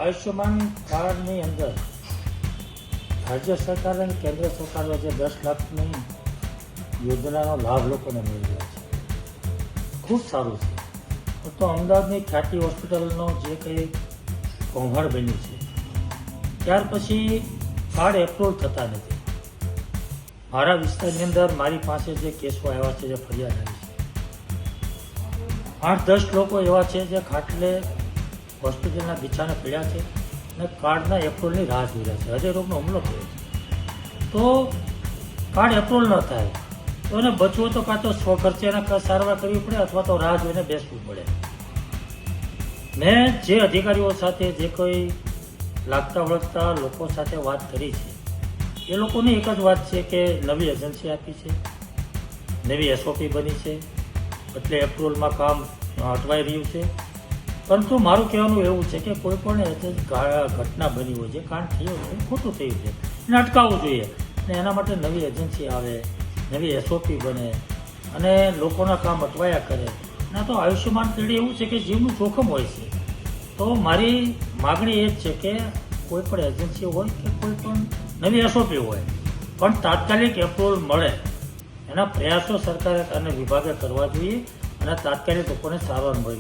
આયુષ્યમાન કાર્ડની અંદર રાજ્ય સરકાર અને કેન્દ્ર સરકારે જે 10 લાખની યોજનાનો લાભ લોકોને મળી રહ્યો છે, ખૂબ સારું છે. તો અમદાવાદની ખ્યાતિ હોસ્પિટલનો જે કંઈ કૌભાંડ બન્યું છે, ત્યાર પછી કાર્ડ એપ્રુવ થતા નથી. મારા વિસ્તારની અંદર મારી પાસે જે કેસો આવ્યા છે, જે ફરિયાદ આવી છે, 8-10 લોકો એવા છે જે ખાટલે હોસ્પિટલના બિછાને પડ્યા છે અને કાર્ડના એપ્રુવલની રાહ જોઈ રહ્યા છે. હૃદય રોગનો હુમલો થયો છે, તો કાર્ડ એપ્રુવલ ન થાય તો એને બચવું તો કાં તો સ્વખર્ચે એને સારવાર કરવી પડે અથવા તો રાહ જોઈને બેસવું પડે. મેં જે અધિકારીઓ સાથે જે કોઈ લાગતા વળગતા લોકો સાથે વાત કરી છે, એ લોકોની એક જ વાત છે કે નવી એજન્સી આપી છે, નવી એસઓપી બની છે, એટલે એપ્રુવલમાં કામ અટવાઈ રહ્યું છે. પરંતુ મારું કહેવાનું એવું છે કે કોઈ પણ ઘટના બની હોય, જે કાંડ થયો છે ખોટું થયું છે, એને અટકાવવું જોઈએ અને એના માટે નવી એજન્સી આવે, નવી એસઓપી બને અને લોકોના કામ અટવાયા કરે. ના તો આયુષ્યમાન પેઢી એવું છે કે જીવનું જોખમ હોય છે. તો મારી માગણી એ જ છે કે કોઈ પણ એજન્સી હોય કે કોઈ પણ નવી એસઓપી હોય, પણ તાત્કાલિક એપ્રુવલ મળે એના પ્રયાસો સરકારે અને વિભાગે કરવા જોઈએ અને તાત્કાલિક લોકોને સારવાર મળવી